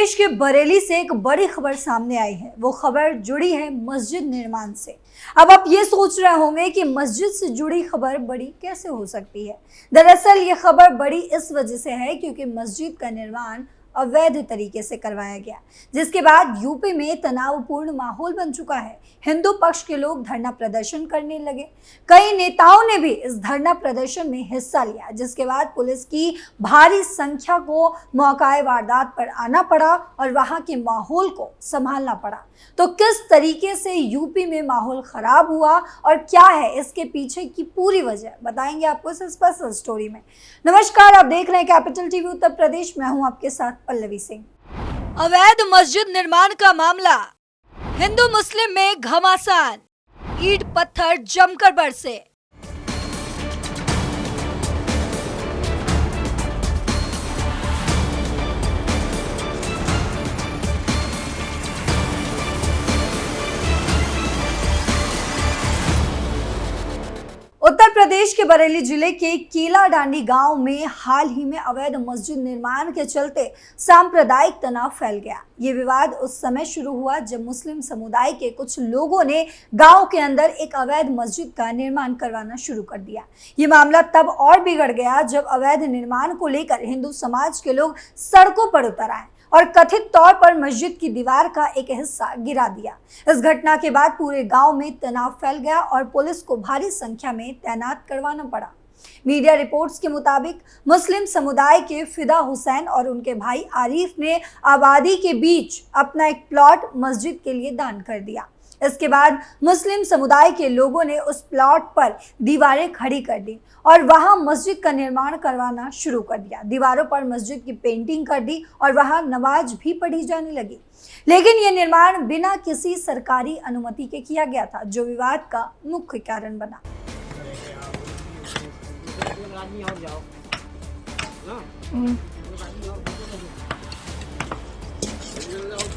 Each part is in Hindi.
प्रदेश के बरेली से एक बड़ी खबर सामने आई है। वो खबर जुड़ी है मस्जिद निर्माण से। अब आप ये सोच रहे होंगे कि मस्जिद से जुड़ी खबर बड़ी कैसे हो सकती है। दरअसल ये खबर बड़ी इस वजह से है क्योंकि मस्जिद का निर्माण अवैध तरीके से करवाया गया, जिसके बाद यूपी में तनावपूर्ण माहौल बन चुका है। हिंदू पक्ष के लोग धरना प्रदर्शन करने लगे। कई नेताओं ने भी इस धरना प्रदर्शन में हिस्सा लिया, जिसके बाद पुलिस की भारी संख्या को मौकाए वारदात पर आना पड़ा और वहां के माहौल को संभालना पड़ा। तो किस तरीके से यूपी में माहौल खराब हुआ और क्या है इसके पीछे की पूरी वजह, बताएंगे आपको इस स्पेशल स्टोरी में। नमस्कार, आप देख रहे हैं कैपिटल टीवी उत्तर प्रदेश। मैं हूं आपके साथ पल्लवी सिंह। अवैध मस्जिद निर्माण का मामला, हिंदू मुस्लिम में घमासान, ईंट पत्थर जमकर बरसे। उत्तर प्रदेश के बरेली जिले के केला डांडी गांव में हाल ही में अवैध मस्जिद निर्माण के चलते सांप्रदायिक तनाव फैल गया। ये विवाद उस समय शुरू हुआ जब मुस्लिम समुदाय के कुछ लोगों ने गांव के अंदर एक अवैध मस्जिद का निर्माण करवाना शुरू कर दिया। ये मामला तब और बिगड़ गया जब अवैध निर्माण को लेकर हिंदू समाज के लोग सड़कों पर उतर आए और कथित तौर पर मस्जिद की दीवार का एक हिस्सा गिरा दिया। इस घटना के बाद पूरे गांव में तनाव फैल गया और पुलिस को भारी संख्या में तैनात करवाना पड़ा। मीडिया रिपोर्ट्स के मुताबिक मुस्लिम समुदाय के फिदा हुसैन और उनके भाई आरिफ ने आबादी के बीच अपना एक प्लॉट मस्जिद के लिए दान कर दिया। इसके बाद मुस्लिम समुदाय के लोगों ने उस प्लॉट पर दीवारें खड़ी कर दी और वहां मस्जिद का निर्माण करवाना शुरू कर दिया। दीवारों पर मस्जिद की पेंटिंग कर दी और वहां नमाज भी पढ़ी जाने लगी। लेकिन यह निर्माण बिना किसी सरकारी अनुमति के किया गया था, जो विवाद का मुख्य कारण बना।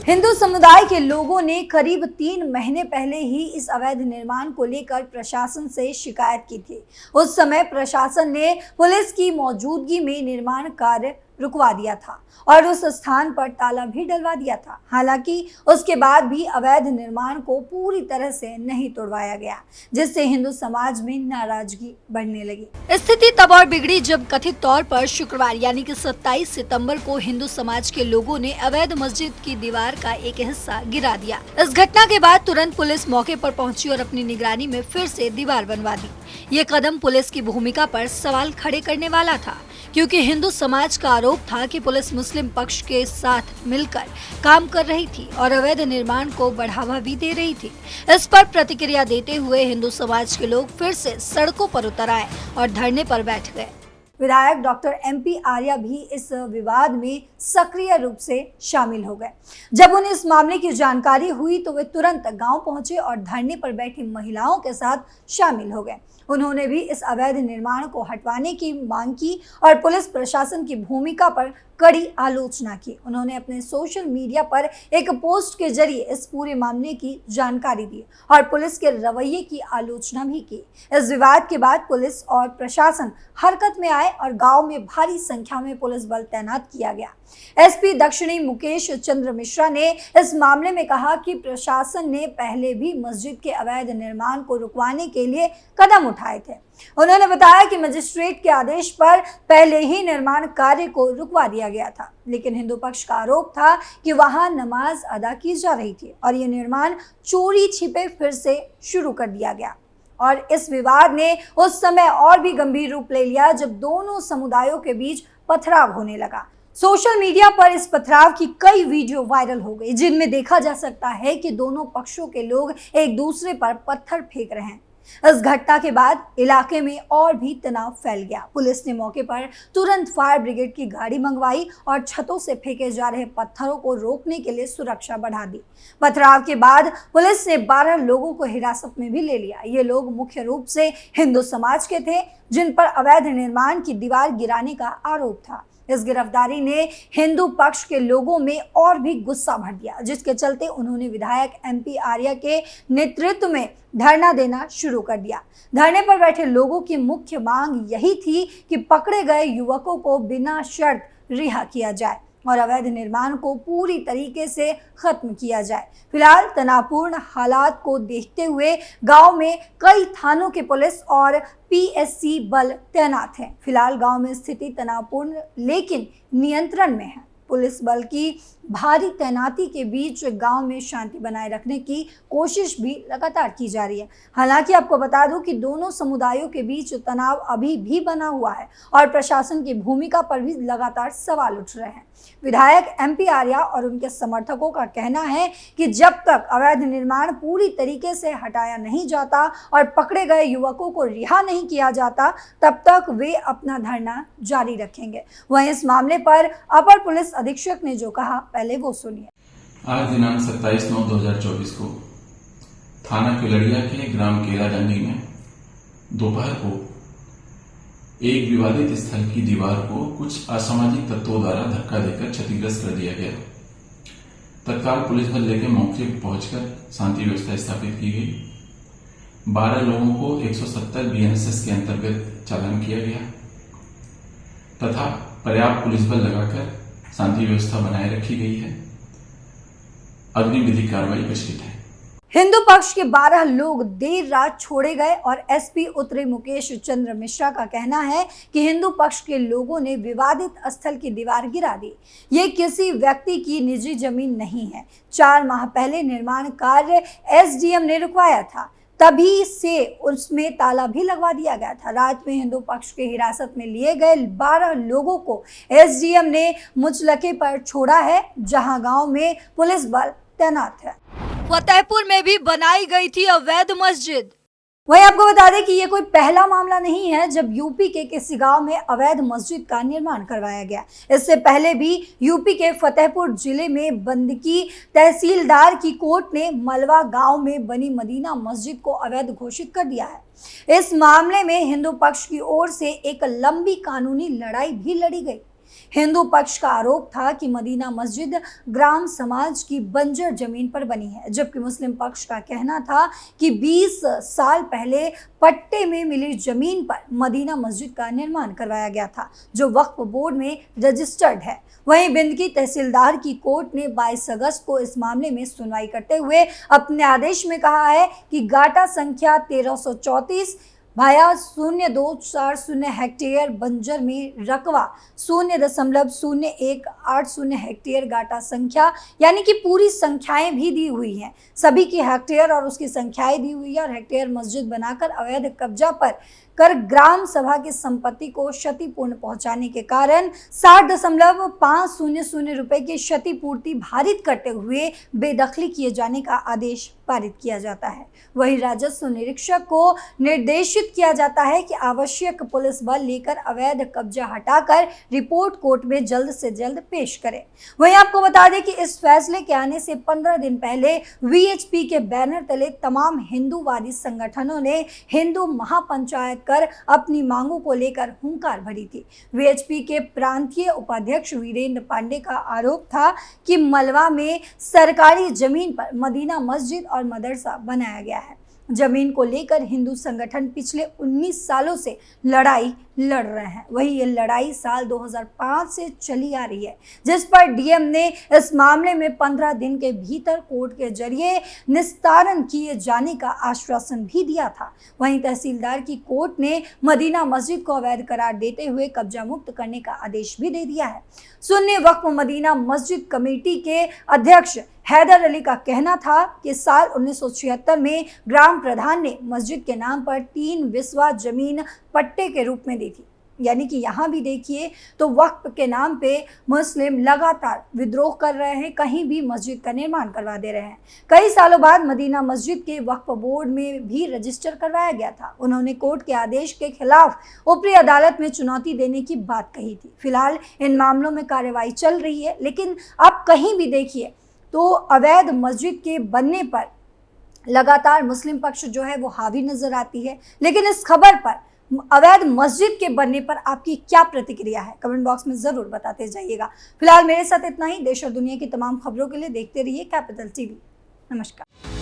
हिंदू समुदाय के लोगों ने करीब 3 महीने पहले ही इस अवैध निर्माण को लेकर प्रशासन से शिकायत की थी। उस समय प्रशासन ने पुलिस की मौजूदगी में निर्माण कार्य रुकवा दिया था और उस स्थान पर ताला भी डलवा दिया था। हालांकि उसके बाद भी अवैध निर्माण को पूरी तरह से नहीं तोड़वाया गया, जिससे हिंदू समाज में नाराजगी बढ़ने लगी। स्थिति तब और बिगड़ी जब कथित तौर पर शुक्रवार यानी कि 27 सितंबर को हिंदू समाज के लोगों ने अवैध मस्जिद की दीवार का एक हिस्सा गिरा दिया। इस घटना के बाद तुरंत पुलिस मौके पर पहुंची और अपनी निगरानी में फिर से दीवार बनवा दी। ये कदम पुलिस की भूमिका पर सवाल खड़े करने वाला था, क्योंकि हिंदू समाज का आरोप था कि पुलिस मुस्लिम पक्ष के साथ मिलकर काम कर रही थी और अवैध निर्माण को बढ़ावा भी दे रही थी। इस पर प्रतिक्रिया देते हुए हिंदू समाज के लोग फिर से सड़कों पर उतर आए और धरने पर बैठ गए। विधायक डॉक्टर MP आर्या भी इस विवाद में सक्रिय रूप से शामिल हो गए। जब उन्हें इस मामले की जानकारी हुई तो वे तुरंत गांव पहुंचे और धरने पर बैठी महिलाओं के साथ शामिल हो गए। उन्होंने भी इस अवैध निर्माण को हटवाने की मांग की और पुलिस प्रशासन की भूमिका पर कड़ी आलोचना की। उन्होंने अपने सोशल मीडिया पर एक पोस्ट के जरिए इस पूरे मामले की जानकारी दी और पुलिस के रवैये की आलोचना भी की। इस विवाद के बाद पुलिस और प्रशासन हरकत में आए और गांव में भारी संख्या में पुलिस बल तैनात किया गया। SP दक्षिणी मुकेश चंद्र मिश्रा ने इस मामले में कहा कि प्रशासन ने पहले भी मस्जिद के अवैध निर्माण को रुकवाने के लिए कदम उठाए थे। उन्होंने बताया कि मजिस्ट्रेट के आदेश पर पहले ही निर्माण कार्य को रुकवा दिया गया था, लेकिन हिंदू पक्ष का आरोप था कि वहां नमाज अदा की जा रही थी और ये निर्माण चोरी छिपे फिर से शुरू कर दिया गया। और इस विवाद ने उस समय और भी गंभीर रूप ले लिया जब दोनों समुदायों के बीच पथराव होने लगा। सोशल मीडिया पर इस पथराव की कई वीडियो वायरल हो गई, जिनमें देखा जा सकता है कि दोनों पक्षों के लोग एक दूसरे पर पत्थर फेंक रहे हैं। इस घटना के बाद इलाके में और भी तनाव फैल गया। पुलिस ने मौके पर तुरंत फायर ब्रिगेड की गाड़ी मंगवाई और छतों से फेंके जा रहे पत्थरों को रोकने के लिए सुरक्षा बढ़ा दी। पथराव के बाद पुलिस ने 12 लोगों को हिरासत में भी ले लिया। ये लोग मुख्य रूप से हिंदू समाज के थे, जिन पर अवैध निर्माण की दीवार गिराने का आरोप था। इस गिरफ्तारी ने हिंदू पक्ष के लोगों में और भी गुस्सा भर दिया, जिसके चलते उन्होंने विधायक MP आर्या के नेतृत्व में धरना देना शुरू कर दिया। धरने पर बैठे लोगों की मुख्य मांग यही थी कि पकड़े गए युवकों को बिना शर्त रिहा किया जाए। और अवैध निर्माण को पूरी तरीके से खत्म किया जाए। फिलहाल तनावपूर्ण हालात को देखते हुए गांव में कई थानों के पुलिस और पीएससी बल तैनात हैं। फिलहाल गांव में स्थिति तनावपूर्ण लेकिन नियंत्रण में है। पुलिस बल की भारी तैनाती के बीच गांव में शांति बनाए रखने की कोशिश भी लगातार की जा रही है। हालांकि आपको बता दूं कि दोनों समुदायों के बीच तनाव अभी भी बना हुआ है और प्रशासन की भूमिका पर भी लगातार सवाल उठ रहे हैं। विधायक MP आर्या और उनके समर्थकों का कहना है कि जब तक अवैध निर्माण पूरी तरीके से हटाया नहीं जाता और पकड़े गए युवकों को रिहा नहीं किया जाता, तब तक वे अपना धरना जारी रखेंगे। वहीं इस मामले पर अपर पुलिस अधीक्षक ने जो कहा, पहले वो सुनिए। आज दिनांक 27/9/2024 को थाना केलड़िया के ग्राम केलाडांगी में दोपहर को एक विवादित स्थल की दीवार को कुछ असामाजिक तत्वों द्वारा धक्का देकर क्षतिग्रस्त कर दिया गया। तत्काल पुलिस बल लेकर मौके पर पहुंचकर शांति व्यवस्था स्थापित की गई। 12 लोगों को 170 BNSS के अंतर्गत चालान किया गया तथा पर्याप्त पुलिस बल लगाकर शांति व्यवस्था बनाए रखी गई है। अग्नि विधिक कार्रवाई प्रचलित है। हिंदू पक्ष के 12 लोग देर रात छोड़े गए और SP उत्तरी मुकेश चंद्र मिश्रा का कहना है कि हिंदू पक्ष के लोगों ने विवादित स्थल की दीवार गिरा दी। ये किसी व्यक्ति की निजी जमीन नहीं है। 4 माह पहले निर्माण कार्य SDM ने रुकवाया था, तभी से उसमें ताला भी लगवा दिया गया था। रात में हिंदू पक्ष के हिरासत में लिए गए 12 लोगों को SDM ने मुचलके पर छोड़ा है, जहां गांव में पुलिस बल तैनात है। फतेहपुर में भी बनाई गई थी अवैध मस्जिद। वहीं आपको बता दें कि ये कोई पहला मामला नहीं है जब यूपी के किसी गांव में अवैध मस्जिद का निर्माण करवाया गया। इससे पहले भी यूपी के फतेहपुर जिले में बंदकी तहसीलदार की कोर्ट ने मलवा गांव में बनी मदीना मस्जिद को अवैध घोषित कर दिया है। इस मामले में हिंदू पक्ष की ओर से एक लंबी कानूनी लड़ाई भी लड़ी गई। हिंदू पक्ष का आरोप था कि मदीना मस्जिद ग्राम समाज की बंजर जमीन पर बनी है, जबकि मुस्लिम पक्ष का कहना था कि 20 साल पहले पट्टे में मिली जमीन पर मदीना मस्जिद का निर्माण करवाया गया था, जो वक्फ बोर्ड में रजिस्टर्ड है। वहीं बिंदकी तहसीलदार की कोर्ट ने 22 अगस्त को इस मामले में सुनवाई करते हुए अपने आदेश में कहा है कि गाटा संख्या 1334 भाया 0240 हेक्टेयर बंजर में रकबा 0.0180 हेक्टेयर गाटा संख्या, यानी कि पूरी संख्याएं भी दी हुई हैं, सभी की हेक्टेयर और उसकी संख्याएं दी हुई है और हेक्टेयर मस्जिद बनाकर अवैध कब्जा पर कर ग्राम सभा की संपत्ति को क्षतिपूर्ण पहुंचाने के कारण 60.500 रुपए की क्षतिपूर्ति भारित करते हुए बेदखली किए जाने का आदेश पारित किया जाता है। वहीं राजस्व निरीक्षक को निर्देशित किया जाता है कि आवश्यक पुलिस बल लेकर अवैध कब्जा हटाकर रिपोर्ट कोर्ट में जल्द से जल्द पेश करें। वहीं आपको बता दें कि इस फैसले के आने से 15 दिन पहले VHP के बैनर तले तमाम हिंदूवादी संगठनों ने हिंदू महापंचायत कर अपनी मांगों को लेकर हुंकार भरी थी। VHP के प्रांतीय उपाध्यक्ष वीरेंद्र पांडे का आरोप था कि मलवा में सरकारी जमीन पर मदीना मस्जिद और मदरसा बनाया गया है। जमीन को लेकर हिंदू संगठन पिछले 19 सालों से लड़ाई लड़ रहे हैं। वही ये लड़ाई साल 2005 से चली आ रही है, जिस पर DM ने इस मामले में 15 दिन के भीतर कोर्ट के जरिए निस्तारण किए जाने का आश्वासन भी दिया था। वहीं तहसीलदार की कोर्ट ने मदीना मस्जिद को अवैध करार देते हुए कब्जा मुक्त करने का आदेश भी दे दिया है। सुन्नी वक्फ मदीना मस्जिद कमेटी के अध्यक्ष हैदर अली का कहना था कि साल 1976 में ग्राम प्रधान ने मस्जिद के नाम पर 3 बिस्वा जमीन पट्टे के रूप में दी थी। यानी कि यहाँ भी देखिए तो वक्फ के नाम पे मुस्लिम लगातार विद्रोह कर रहे हैं, कहीं भी मस्जिद का निर्माण करवा दे रहे हैं। कई सालों बाद मदीना मस्जिद के वक्फ बोर्ड में भी रजिस्टर करवाया गया था। उन्होंने कोर्ट के आदेश के खिलाफ ऊपरी अदालत में चुनौती देने की बात कही थी। फिलहाल इन मामलों में कार्रवाई चल रही है, लेकिन अब कहीं भी देखिए तो अवैध मस्जिद के बनने पर लगातार मुस्लिम पक्ष जो है वो हावी नजर आती है। लेकिन इस खबर पर अवैध मस्जिद के बनने पर आपकी क्या प्रतिक्रिया है, कमेंट बॉक्स में जरूर बताते जाइएगा। फिलहाल मेरे साथ इतना ही। देश और दुनिया की तमाम खबरों के लिए देखते रहिए कैपिटल TV। नमस्कार।